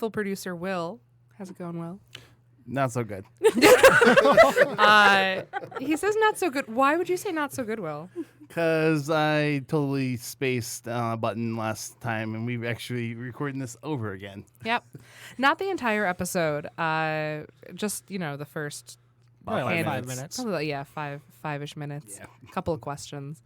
faithful producer, Will. How's it going, Will? Not so good. He says not so good. Why would you say not so good, Will? Because I totally spaced a button last time, and we're actually recording this over again. Yep. Not the entire episode. Just, the first Probably like hand- 5 minutes. Probably, five-ish minutes. Yeah. A couple of questions.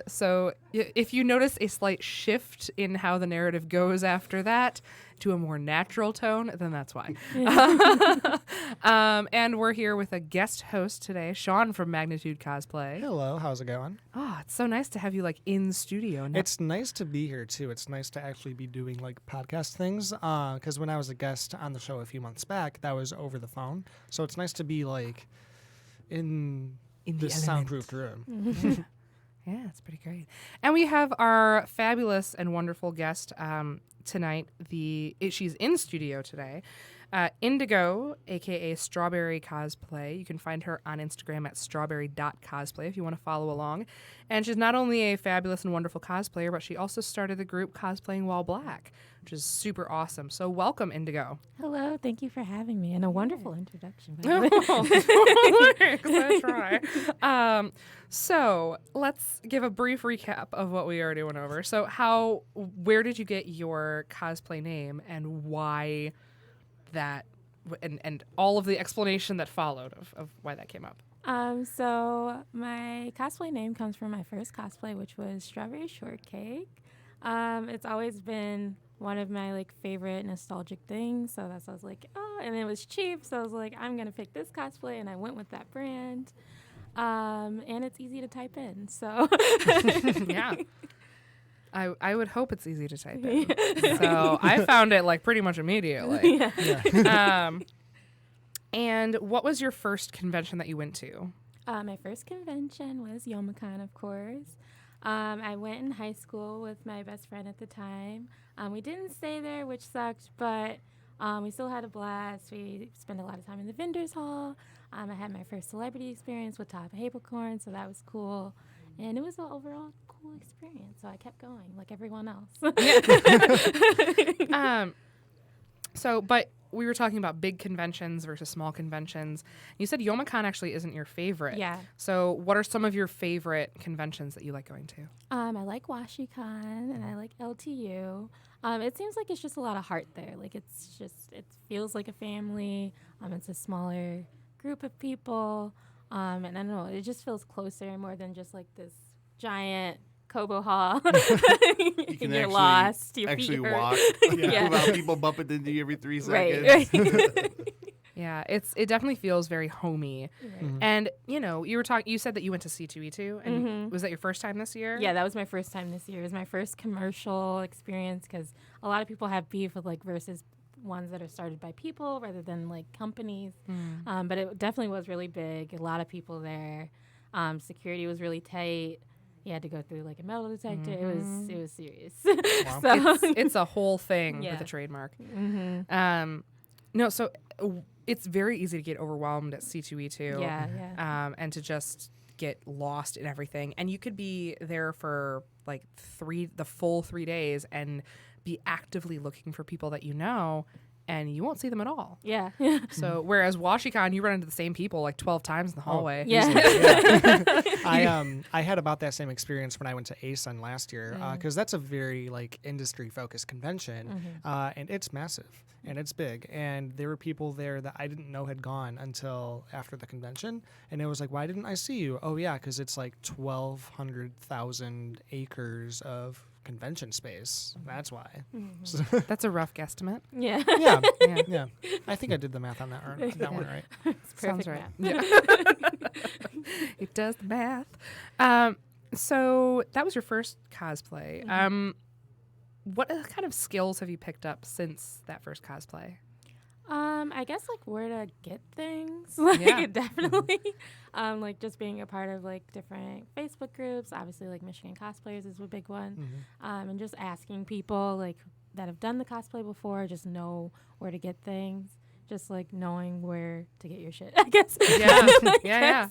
So if you notice a slight shift in how the narrative goes after that to a more natural tone, then that's why. And we're here with a guest host today, Sean from Magnitude Cosplay. Hello, how's it going? Oh, it's so nice to have you in studio. Now. It's nice to be here too. It's nice to actually be doing podcast things. Because when I was a guest on the show a few months back, that was over the phone. So it's nice to be in this soundproofed room. Yeah, it's pretty great. And we have our fabulous and wonderful guest tonight. She's in studio today. Indigo, a.k.a. Strawberry Cosplay. You can find her on Instagram at strawberry.cosplay if you want to follow along. And she's not only a fabulous and wonderful cosplayer, but she also started the group Cosplaying While Black, which is super awesome. So welcome, Indigo. Hello, thank you for having me, and a wonderful introduction, by the way. Thanks, I try. So let's give a brief recap of what we already went over. So where did you get your cosplay name, and why that, and all of the explanation that followed of why that came up? So my cosplay name comes from my first cosplay, which was Strawberry Shortcake. It's always been one of my favorite nostalgic things, so that's why I was like, oh, and it was cheap, so I was like, I'm gonna pick this cosplay, and I went with that brand. And it's easy to type in, so Yeah. I would hope it's easy to type in. So I found it pretty much immediately. yeah. And what was your first convention that you went to? My first convention was Youmacon, of course. I went in high school with my best friend at the time. We didn't stay there, which sucked, but we still had a blast. We spent a lot of time in the vendors hall. I had my first celebrity experience with Top Habercorn, so that was cool. And it was an overall cool experience, so I kept going like everyone else. But we were talking about big conventions versus small conventions. You said Youmacon actually isn't your favorite. Yeah. So what are some of your favorite conventions that you like going to? I like WashiCon and I like LTU. It seems like it's just a lot of heart there. It feels like a family. It's a smaller group of people. And I don't know, it just feels closer more than just this giant Kobo hall. You can You're lost. Your actually feet hurt. walk Yeah. without people bumping into you every 3 seconds. Right. Yeah, it definitely feels very homey. Right. And you said that you went to C2E2, and was that your first time this year? Yeah, that was my first time this year. It was my first commercial experience because a lot of people have beef with versus ones that are started by people rather than companies. But it definitely was really big. A lot of people there. Security was really tight. You had to go through a metal detector. It was serious. Wow. So It's a whole thing Yeah. with a trademark. Mm-hmm. So it's very easy to get overwhelmed at C2E2. Yeah. And to just get lost in everything. And you could be there for the full 3 days and be actively looking for people that you know, and you won't see them at all. Yeah. So whereas WashiCon, you run into the same people 12 times in the hallway. Yeah. I had about that same experience when I went to ASUN last year because that's a very industry focused convention and it's massive and it's big, and there were people there that I didn't know had gone until after the convention, and it was why didn't I see you? Oh yeah, because it's 1,200,000 acres of convention space. That's why. Mm-hmm. That's a rough guesstimate. Yeah. Yeah. Yeah. Yeah. I think I did the math on that one right. It's Sounds perfect right. math. Yeah. It does the math. So that was your first cosplay. What kind of skills have you picked up since that first cosplay? I guess where to get things. Yeah. Definitely. Just being a part of different Facebook groups. Obviously Michigan Cosplayers is a big one. And just asking people that have done the cosplay before, just know where to get things. Just knowing where to get your shit, I guess. Yeah. Yeah.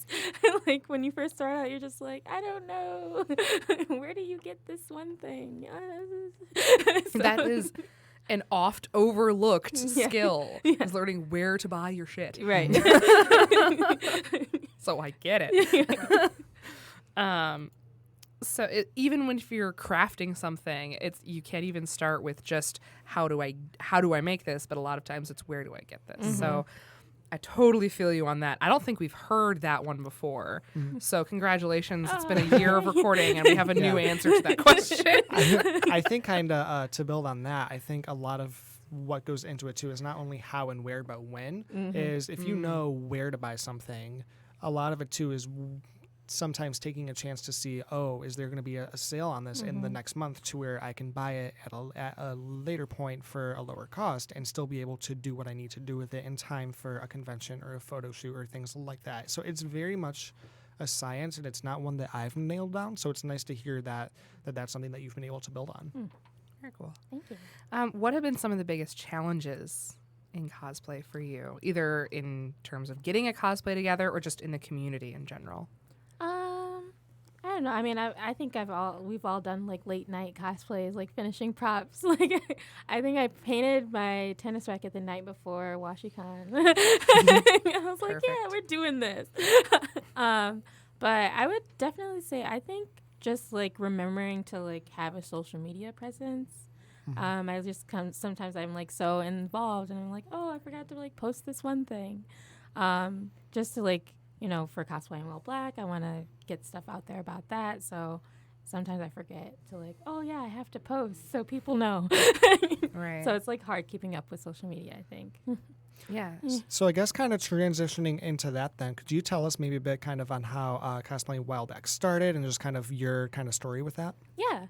When you first start out, you're just I don't know. Where do you get this one thing? That is an oft overlooked Yeah. skill Yeah. is learning where to buy your shit. Right. So I get it. So even when if you're crafting something, you can't even start with just how do I make this, but a lot of times it's where do I get this. So I totally feel you on that. I don't think we've heard that one before. So congratulations. It's been a year of recording and we have a new answer to that question. I think kind of to build on that, I think a lot of what goes into it too is not only how and where, but when. Is if you know where to buy something, a lot of it too is sometimes taking a chance to see, is there going to be a sale on this in the next month to where I can buy it at a later point for a lower cost and still be able to do what I need to do with it in time for a convention or a photo shoot or things like that. So it's very much a science, and it's not one that I've nailed down. So it's nice to hear that's something that you've been able to build on. Very cool. Thank you. What have been some of the biggest challenges in cosplay for you, either in terms of getting a cosplay together or just in the community in general? I don't know. I mean, I think we've all done like late night cosplays, like finishing props. Like, I think I painted my tennis racket the night before WashiCon. I was like, yeah, we're doing this. But I would definitely say, I think just like remembering to like have a social media presence. I just sometimes I'm like so involved and I'm like, I forgot to like post this one thing. Just to like, for Cosplaying While Black, I want to get stuff out there about that. So sometimes I forget to like, I have to post so people know. Right. So it's like hard keeping up with social media, I think. Yeah. So I guess kind of transitioning into that then, could you tell us maybe a bit kind of on how Cosplaying While Black started and just kind of your kind of story with that? Yeah.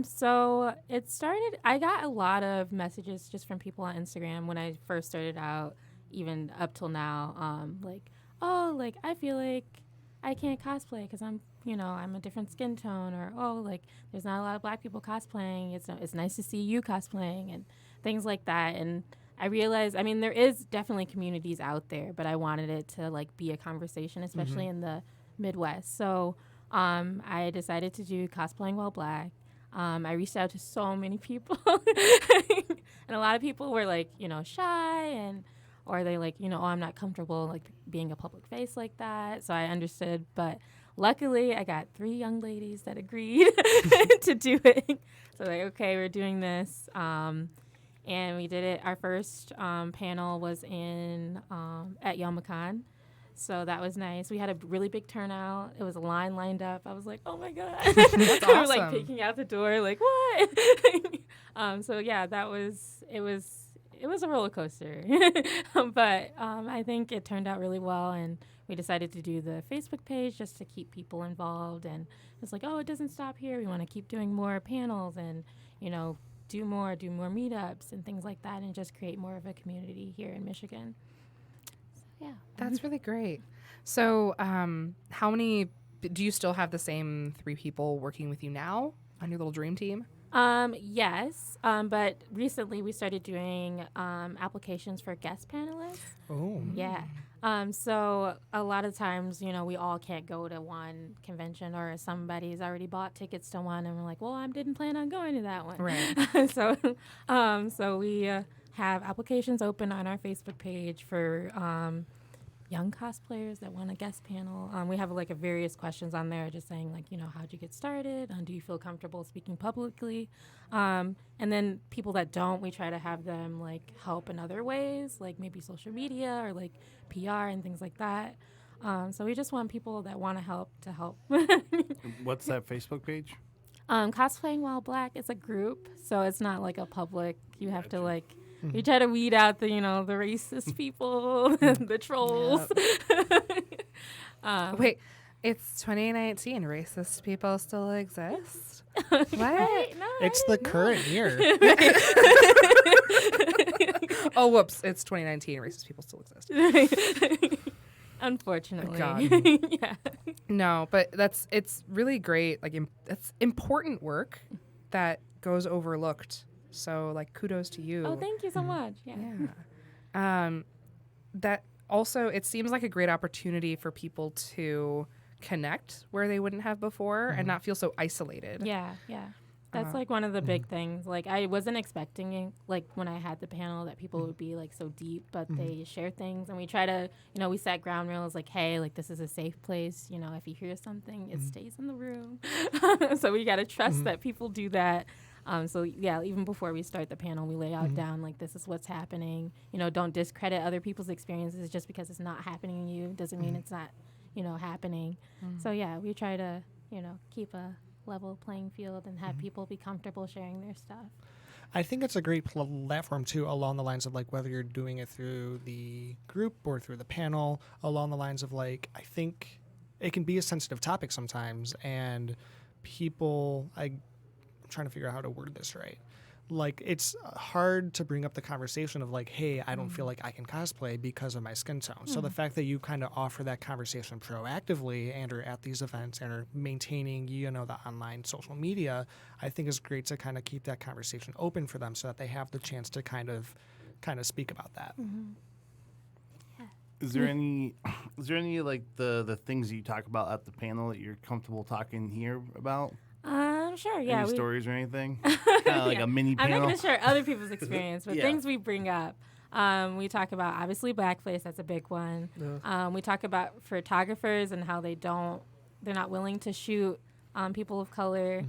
So it started, I got a lot of messages just from people on Instagram when I first started out, even up till now, like, I feel like I can't cosplay because I'm a different skin tone, or, like, there's not a lot of Black people cosplaying. It's nice to see you cosplaying and things like that. And I realized, I mean, there is definitely communities out there, but I wanted it to, like, be a conversation, especially in the Midwest. So I decided to do Cosplaying While Black. I reached out to so many people, and a lot of people were, like, shy, or they like, I'm not comfortable like being a public face like that. So I understood, but luckily I got 3 young ladies that agreed to do it. So like, okay, we're doing this. And we did it. Our first panel was at Youmacon. So that was nice. We had a really big turnout. It was a line lined up. I was like, oh my God. That's We were like awesome. peeking out the door, like, what? So yeah, it was a roller coaster, but I think it turned out really well, and we decided to do the Facebook page just to keep people involved, and it's like, it doesn't stop here. We want to keep doing more panels and, do more meetups and things like that, and just create more of a community here in Michigan. So, yeah. That's really great. So how many, do you still have the same 3 people working with you now on your little dream team? Yes, but recently we started doing applications for guest panelists. Oh. Yeah. So a lot of times, we all can't go to one convention, or somebody's already bought tickets to one, and we're like, well, I didn't plan on going to that one. Right. So we have applications open on our Facebook page for young cosplayers that want a guest panel. We have like various questions on there, just saying like, how'd you get started? Do you feel comfortable speaking publicly? And then people that don't, we try to have them like help in other ways, like maybe social media or like PR and things like that. So we just want people that want to help. What's that Facebook page? Cosplaying While Black is a group, so it's not like a public. You have to like. We try to weed out the the racist people, the trolls. Wait, it's 2019. Racist people still exist? What? Right? No, It's the current year. Oh, whoops. It's 2019. Racist people still exist. Unfortunately. God. Yeah. No, but it's really great. Like, it's important work that goes overlooked. So, like, kudos to you. Oh, thank you so much. Yeah. Yeah. That also, it seems like a great opportunity for people to connect where they wouldn't have before and not feel so isolated. Yeah. Yeah. That's like one of the big things. Like I wasn't expecting it, like when I had the panel that people would be like so deep, but they share things and we try to, we set ground rules like, hey, like this is a safe place. If you hear something, it stays in the room. So we got to trust that people do that. So yeah, even before we start the panel, we lay out down like this is what's happening. Don't discredit other people's experiences just because it's not happening to you doesn't mean it's not, happening. So yeah, we try to, keep a level playing field and have people be comfortable sharing their stuff. I think it's a great platform too, along the lines of like whether you're doing it through the group or through the panel, along the lines of like I think it can be a sensitive topic sometimes, and I'm trying to figure out how to word this right. Like it's hard to bring up the conversation of like, hey, I don't feel like I can cosplay because of my skin tone. So the fact that you kind of offer that conversation proactively and are at these events and are maintaining, the online social media, I think is great to kind of keep that conversation open for them so that they have the chance to kind of speak about that. Is there any like the things you talk about at the panel that you're comfortable talking here about? Sure, yeah. Any stories or anything? Kind of like a mini panel? I'm not going to share other people's experience, but Yeah. things we bring up. We talk about, obviously, blackface. That's a big one. We talk about photographers and how they're not willing to shoot people of color.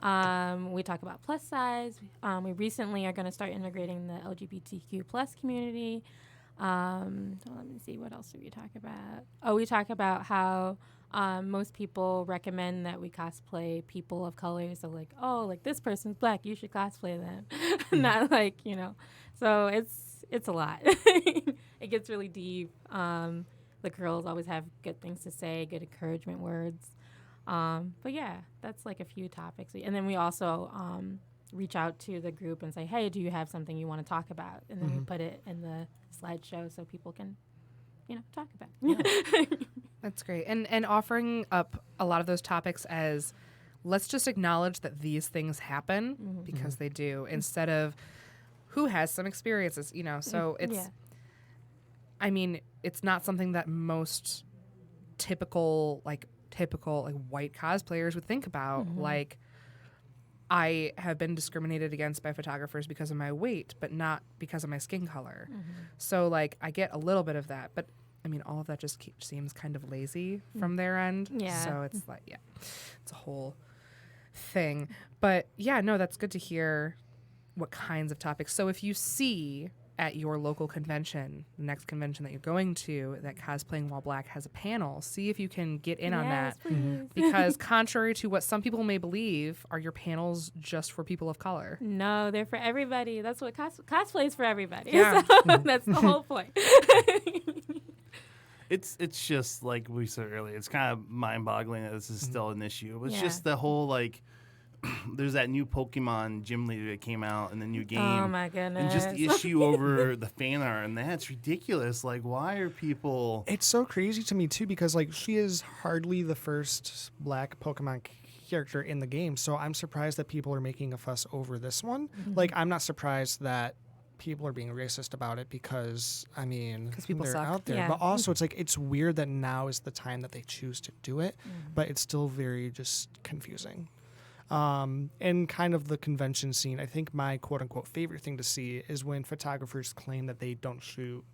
We talk about plus size. We recently are going to start integrating the LGBTQ plus community. Let me see, what else do we talk about? Oh, we talk about how most people recommend that we cosplay people of color. So like, oh, like this person's black, you should cosplay them. Not like, so it's a lot. It gets really deep. The girls always have good things to say, good encouragement words. But yeah, that's like a few topics. And then we also reach out to the group and say, hey, do you have something you want to talk about? And then we put it in the slideshow so people can, talk about it. That's great. And offering up a lot of those topics as let's just acknowledge that these things happen because they do, instead of who has some experiences, So it's, I mean, it's not something that most typical white cosplayers would think about. Like, I have been discriminated against by photographers because of my weight, but not because of my skin color. So, like, I get a little bit of that, but I mean, all of that just seems kind of lazy from their end. Yeah. So it's like, it's a whole thing. But yeah, no, that's good to hear what kinds of topics. So if you see at your local convention, the next convention that you're going to, that Cosplaying While Black has a panel, see if you can get in on that. Please. Because contrary to what some people may believe, are your panels just for people of color? No, they're for everybody. That's what cosplay is for everybody. Yeah. So that's the whole point. It's just like we said earlier. It's kind of mind-boggling that this is still an issue. It's Yeah. just the whole like. There's that new Pokemon gym leader that came out in the new game. Oh my goodness. And just the issue over the fan art, and that's ridiculous. Like, why are people? It's so crazy to me too because like she is hardly the first black Pokemon character in the game, so I'm surprised that people are making a fuss over this one. Like, I'm not surprised that people are being racist about it because I mean, 'Cause people they're suck. out there. Yeah. But also, it's like it's weird that now is the time that they choose to do it, but it's still very just confusing. And kind of the convention scene, I think my quote-unquote favorite thing to see is when photographers claim that they don't shoot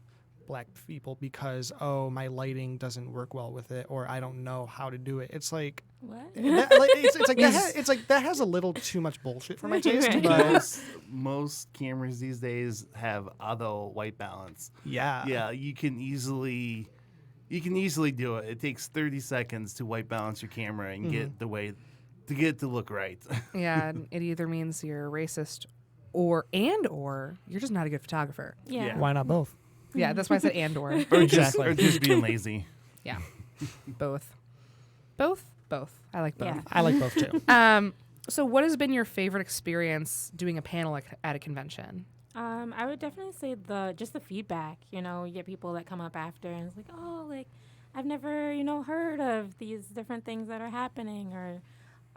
black people because, oh, my lighting doesn't work well with it, or I don't know how to do it. It's like, What? it's like that has a little too much bullshit for my taste. Right. But Most cameras these days have auto white balance. yeah, Yeah, you can easily do it. It takes 30 seconds to white balance your camera and get get it to look right. Yeah, and it either means you're racist or you're just not a good photographer. Yeah. why not both? Yeah, that's why I said and or. or Exactly. just being lazy. Yeah. Both. Both. I like both. Yeah. I like both too. So what has been your favorite experience doing a panel at a convention? I would definitely say just the feedback. You get people that come up after and it's like, oh, like I've never, heard of these different things that are happening, or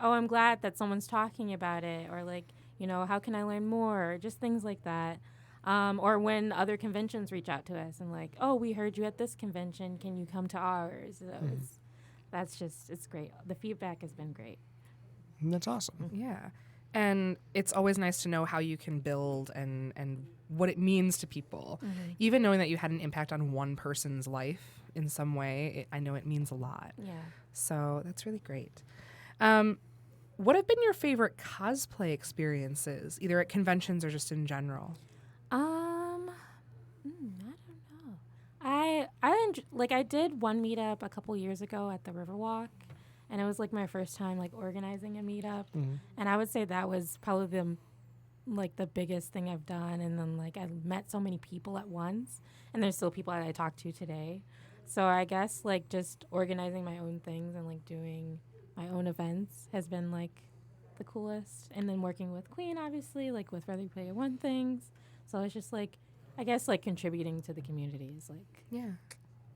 oh, I'm glad that someone's talking about it, or like, how can I learn more? Or just things like that. Or when other conventions reach out to us and like, oh, we heard you at this convention. Can you come to ours? So it's great. The feedback has been great. That's awesome. Yeah. And it's always nice to know how you can build and what it means to people. Even knowing that you had an impact on one person's life in some way, I know it means a lot. Yeah. So that's really great. What have been your favorite cosplay experiences, either at conventions or just in general? I don't know. I did one meetup a couple years ago at the Riverwalk, and it was like my first time like organizing a meetup, and I would say that was probably the biggest thing I've done. And then like I met so many people at once, and there's still people that I talk to today. So I guess like just organizing my own things and like doing my own events has been like the coolest. And then working with Queen, obviously, like with Ready Player One things. So it's just like, I guess like contributing to the community is like, Yeah.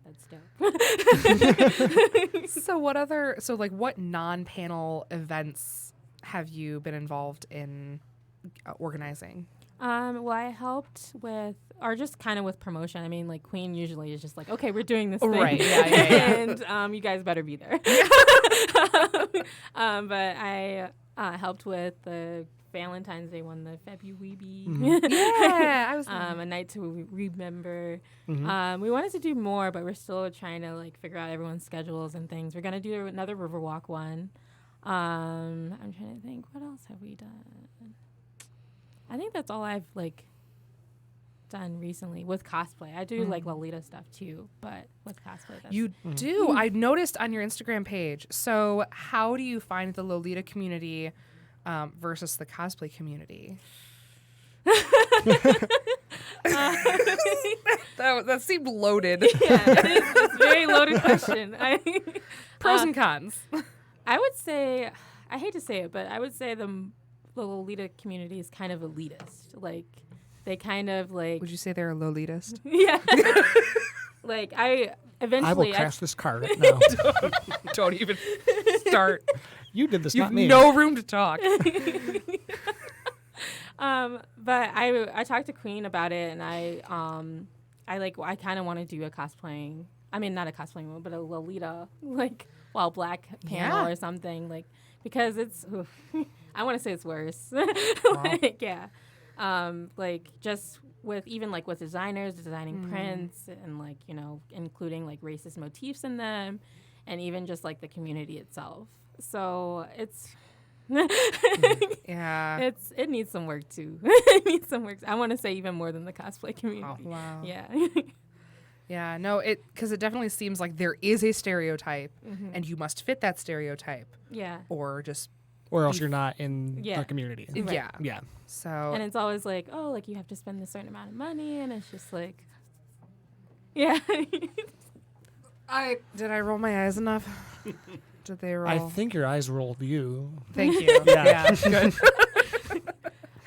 that's dope. So what non-panel events have you been involved in organizing? Well, I helped with, or just kind of with promotion. I mean, like Queen usually is just like, okay, we're doing this thing. Right, yeah. And you guys better be there. But I helped with the Valentine's Day one, the February. Yeah, I was A night to remember. We wanted to do more, but we're still trying to like figure out everyone's schedules and things. We're gonna do another Riverwalk one. I'm trying to think, what else have we done? I think that's all I've like done recently with cosplay. I do like Lolita stuff too, but with cosplay, that's You do. I noticed on your Instagram page. So how do you find the Lolita community versus the cosplay community? That seemed loaded. Yeah, it's a very loaded question. Pros and cons. I would say, I hate to say it, but I would say the Lolita community is kind of elitist. Like, they kind of like... Would you say they're a Lolitist? Yeah. Like, I will crash this car right now. Don't even start. You did this, You not have me. no room to talk. But I talked to Queen about it, and I kind of want to do a cosplaying. I mean, not a cosplaying one, but a Lolita like while black panel or something, like, because it's. I want to say it's worse. Like, yeah, like just with even like with designers designing prints and like, you know, including like racist motifs in them, and even just like the community itself. So it's. Yeah. It needs some work too. It needs some work. I want to say even more than the cosplay community. Oh, wow. Yeah. Yeah, no, because it definitely seems like there is a stereotype, and you must fit that stereotype, Yeah. or just Or else you're not in Yeah. the community. Right. yeah. Yeah. So And it's always like, oh, like you have to spend a certain amount of money, and it's just like, yeah. did I roll my eyes enough? Did they roll? I think your eyes rolled you. Thank you. Yeah. Good.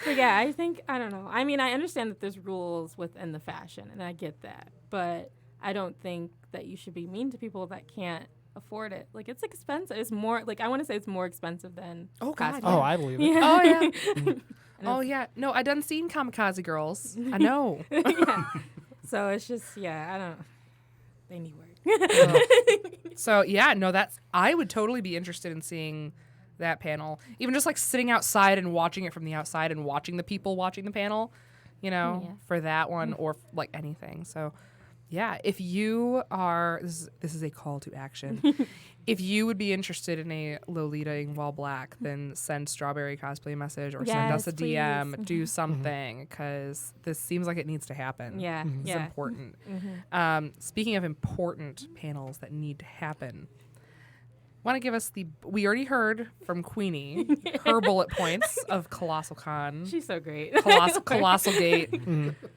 But yeah, I don't know. I mean, I understand that there's rules within the fashion, and I get that, but I don't think that you should be mean to people that can't afford it. Like, it's expensive. It's more, like, I want to say it's more expensive than Oh, God, cosplay. Oh, I believe it. Yeah. Oh, yeah. And Oh, yeah. No, I done seen Kamikaze Girls. I know. yeah. So it's just, yeah, they need work. So, yeah, no, I would totally be interested in seeing that panel. Even just, like, sitting outside and watching it from the outside and watching the people watching the panel, you know, Yeah. for that one or, like, anything. So, yeah, if you are, this is a call to action. If you would be interested in a Lolita-ing while black, then send Strawberry Cosplay a message or send us Yes, a DM, please. do something, because this seems like it needs to happen. Yeah. It's Yeah. important. Speaking of important panels that need to happen, want to give us we already heard from Queenie her bullet points of Colossal Con. She's so great. Colossal Gate.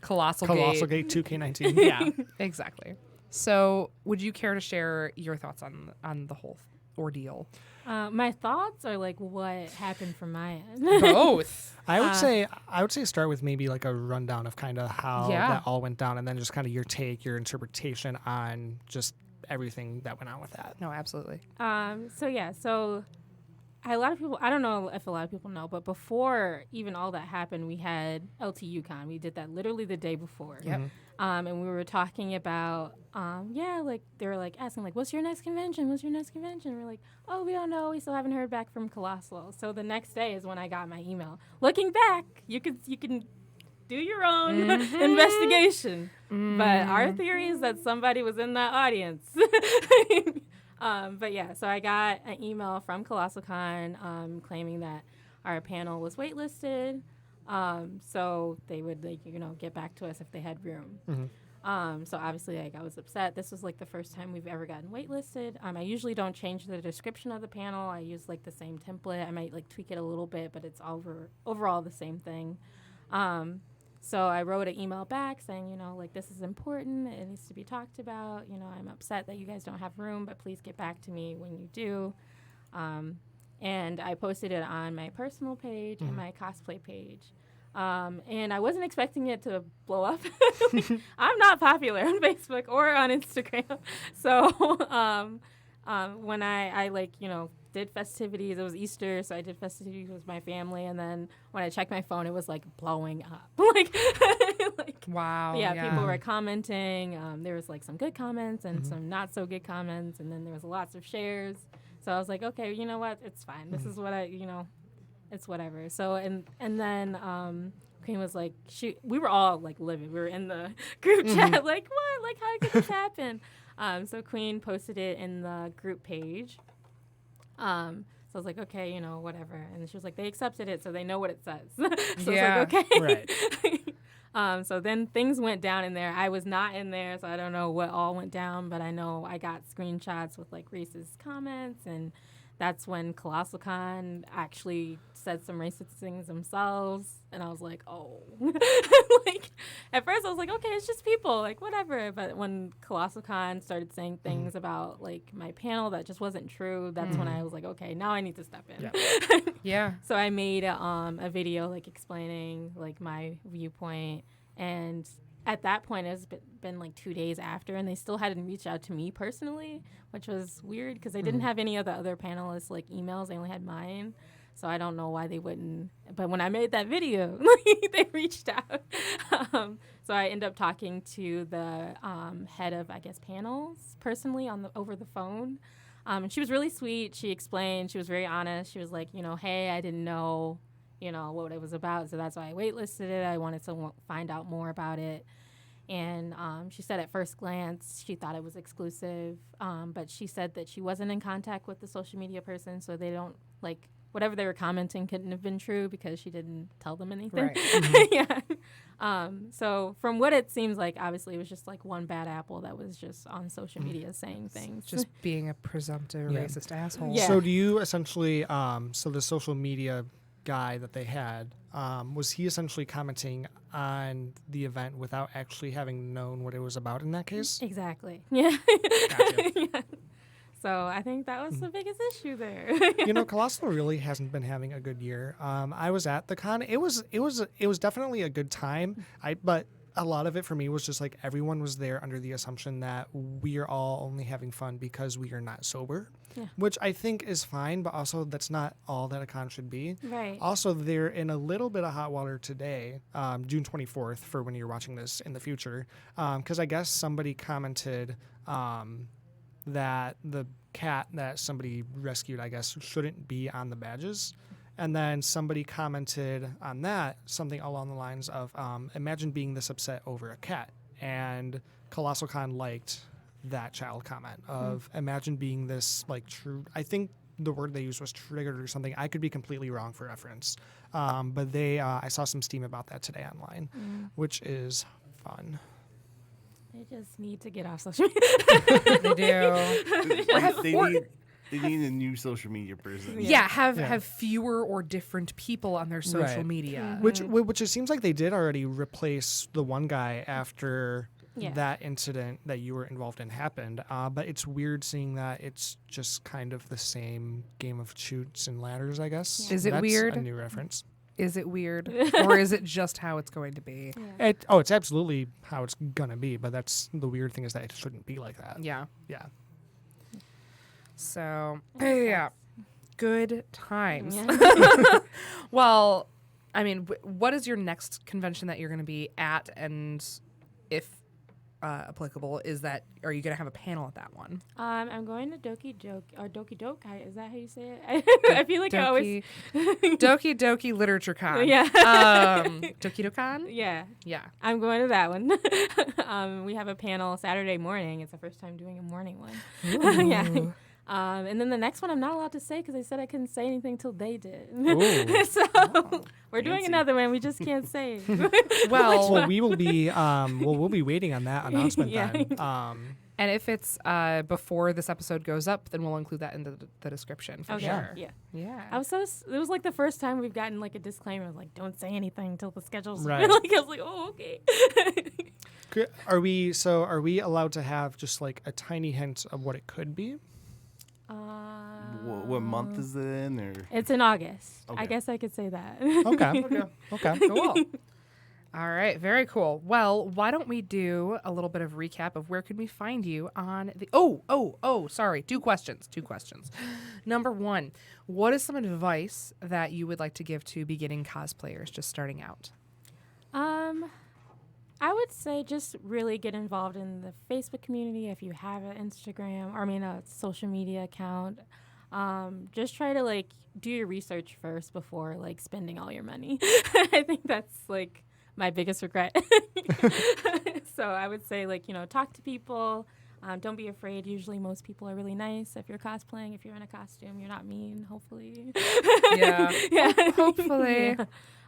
Colossal Colossal Gate. Gate 2K19. Yeah, exactly. So, would you care to share your thoughts on the whole ordeal? My thoughts are like what happened from my end. Both. I would say start with maybe like a rundown of kind of how that all went down, and then just kind of your interpretation on just everything that went on with that. No, absolutely. So a lot of people, I don't know if a lot of people know, but before even all that happened, we had LTUCon. We did that literally the day before. Yep. And we were talking about, like they were like asking like, what's your next convention? What's your next convention? We're like, oh, we don't know. We still haven't heard back from Colossal. So the next day is when I got my email. Looking back, you can do your own investigation. But our theory is that somebody was in that audience. But yeah, so I got an email from ColossalCon claiming that our panel was waitlisted. So they would get back to us if they had room. So obviously I was upset. This was like the first time we've ever gotten waitlisted. I usually don't change the description of the panel. I use like the same template. I might like tweak it a little bit, but it's overall the same thing. So I wrote an email back saying, like, this is important. It needs to be talked about. I'm upset that you guys don't have room, but please get back to me when you do. And I posted it on my personal page and my cosplay page. And I wasn't expecting it to blow up. I'm not popular on Facebook or on Instagram. So when I did festivities, it was Easter, so I did festivities with my family. And then when I checked my phone, it was like blowing up. Wow. Yeah, people were commenting. There was like some good comments and some not so good comments. And then there was lots of shares. So I was like, okay, you know what? It's fine. This is what it's whatever. So and then Queen was like, we were all like livid. We were in the group chat like, what? Like, how did this happen? So Queen posted it in the group page. So I was like, okay, whatever. And she was like, they accepted it, so they know what it says. So I was like, okay. Right. So then things went down in there. I was not in there, so I don't know what all went down, but I know I got screenshots with like racist comments, and that's when ColossalCon actually said some racist things themselves, and I was like, oh. Like, at first I was like, okay, it's just people, like, whatever. But when ColossalCon started saying things about, like, my panel that just wasn't true, that's when I was like, okay, now I need to step in. Yeah. Yeah. So I made a video, like, explaining, like, my viewpoint, and at that point, it's been like 2 days after, and they still hadn't reached out to me personally, which was weird because they didn't have any of the other panelists like emails. They only had mine, so I don't know why they wouldn't. But when I made that video, they reached out. So I ended up talking to the head of, I guess, panels personally over the phone. And she was really sweet. She explained. She was very honest. She was like, hey, I didn't know what it was about, so that's why I waitlisted it. I wanted to find out more about it. And she said at first glance she thought it was exclusive, but she said that she wasn't in contact with the social media person, so they don't, like, whatever they were commenting couldn't have been true because she didn't tell them anything. Right. Yeah. So from what it seems like, obviously it was just like one bad apple that was just on social media saying things. Just being a presumptive racist asshole. Yeah. So do you essentially, so the social media guy that they had, was he essentially commenting on the event without actually having known what it was about in that case? Exactly. Yeah. Gotcha. Yeah. So I think that was the biggest issue there. Colossal really hasn't been having a good year. I was at the con. It was definitely a good time. But a lot of it for me was just like everyone was there under the assumption that we are all only having fun because we are not sober, which I think is fine, but also that's not all that a con should be. Right. Also, they're in a little bit of hot water today, June 24th, for when you're watching this in the future, because I guess somebody commented that the cat that somebody rescued, I guess, shouldn't be on the badges. And then somebody commented on that something along the lines of, imagine being this upset over a cat. And ColossalCon liked that child comment of imagine being this, like, true. I think the word they used was triggered or something. I could be completely wrong for reference. But I saw some steam about that today online, which is fun. They just need to get off social media. They do. They need a new social media person. Yeah, have fewer or different people on their social Right. media. Which it seems like they did already replace the one guy after that incident that you were involved in happened. But it's weird seeing that it's just kind of the same game of chutes and ladders, I guess. Yeah. Is it That's weird? a new reference. Is it weird? Or is it just how it's going to be? Yeah. It's absolutely how it's going to be. But that's the weird thing is that it shouldn't be like that. Yeah. Yeah. So, yeah. Good times. Yeah. Well, I mean, what is your next convention that you're going to be at? And if applicable, are you going to have a panel at that one? I'm going to Doki Dokai. Is that how you say it? I feel like I always Doki Doki Literature Con. Yeah. Doki Dokan? Yeah. Yeah. I'm going to that one. We have a panel Saturday morning. It's the first time doing a morning one. Yeah. And then the next one I'm not allowed to say because they said I couldn't say anything until they did. So we're doing another one. We just can't say. Well, we will be we'll be waiting on that announcement then. And if it's before this episode goes up, then we'll include that in the description for sure. Yeah. Yeah. It was like the first time we've gotten like a disclaimer like don't say anything until the schedule's right. like I was like, oh okay. Are we allowed to have just like a tiny hint of what it could be? What month is it in? Or It's in August. Okay. I guess I could say that. Okay. Cool. All right, very cool. Well, why don't we do a little bit of recap of where can we find you on the sorry, two questions. Number 1, what is some advice that you would like to give to beginning cosplayers just starting out? I would say just really get involved in the Facebook community if you have an Instagram, a social media account. Just try to like do your research first before like spending all your money. I think that's like my biggest regret. So I would say like, talk to people. Don't be afraid. Usually most people are really nice. If you're cosplaying, if you're in a costume, you're not mean, hopefully. Yeah. Yeah. Hopefully.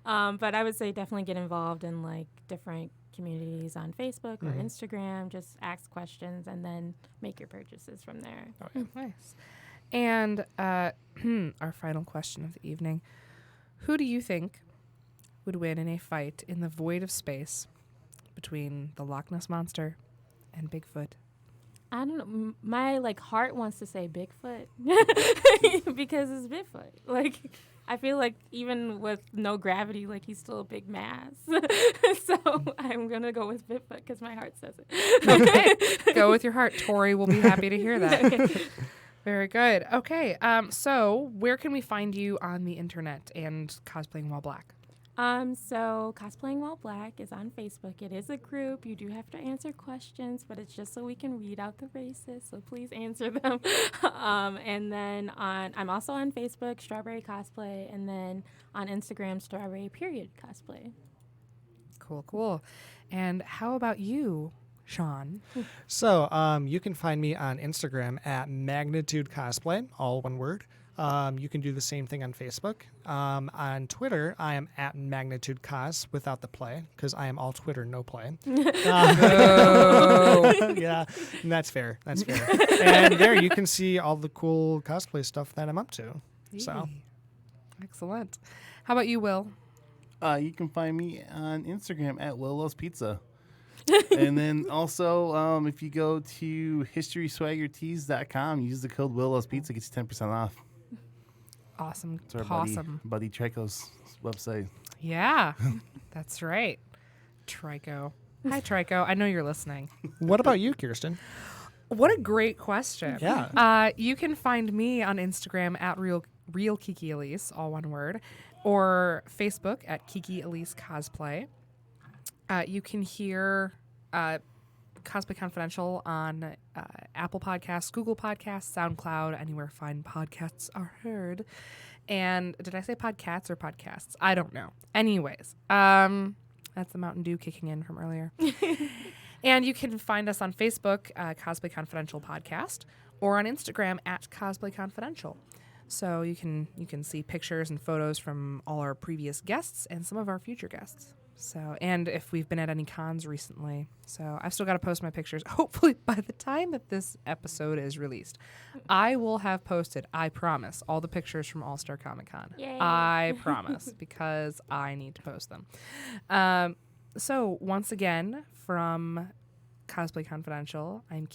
Yeah. But I would say definitely get involved in like different communities on Facebook or Instagram. Just ask questions and then make your purchases from there. Nice. And our final question of the evening. Who do you think would win in a fight in the void of space between the Loch Ness Monster and Bigfoot? I don't know. My heart wants to say Bigfoot because it's Bigfoot. Like I feel like even with no gravity, like he's still a big mass. So I'm gonna go with Bigfoot because my heart says it. Okay, go with your heart. Tori will be happy to hear that. Very good. Okay, so where can we find you on the internet and Cosplaying While Black? So Cosplaying While Black is on Facebook. It is a group. You do have to answer questions, but it's just so we can read out the races. So please answer them. And then I'm also on Facebook, Strawberry Cosplay, and then on Instagram, Strawberry Cosplay. Cool. And how about you, Sean? So you can find me on Instagram at Magnitude Cosplay, all one word. You can do the same thing on Facebook. On Twitter, I am at Magnitude Cos without the play because I am all Twitter, no play. Yeah, and that's fair. And there you can see all the cool cosplay stuff that I'm up to. So, excellent. How about you, Will? you can find me on Instagram at Lolo's Pizza. And then also, if you go to historyswaggertees.com, use the code Willow's Pizza, gets you 10% off. Awesome. It's our Awesome. buddy Trico's website. Yeah, that's right. Trico. Hi, Trico. I know you're listening. what about you, Kirsten? What a great question. Yeah. You can find me on Instagram at real Kiki Elise, all one word, or Facebook at Kiki Elise Cosplay. You can hear Cosplay Confidential on Apple Podcasts, Google Podcasts, SoundCloud, anywhere fine podcasts are heard. And did I say podcasts or podcasts? I don't know. Anyways, that's the Mountain Dew kicking in from earlier. And you can find us on Facebook, Cosplay Confidential Podcast, or on Instagram at Cosplay Confidential. So you can see pictures and photos from all our previous guests and some of our future guests. So, and if we've been at any cons recently. So I've still got to post my pictures. Hopefully by the time that this episode is released, I will have posted, I promise, all the pictures from All-Star Comic Con. Yay. I promise, because I need to post them. So once again, from Cosplay Confidential, I'm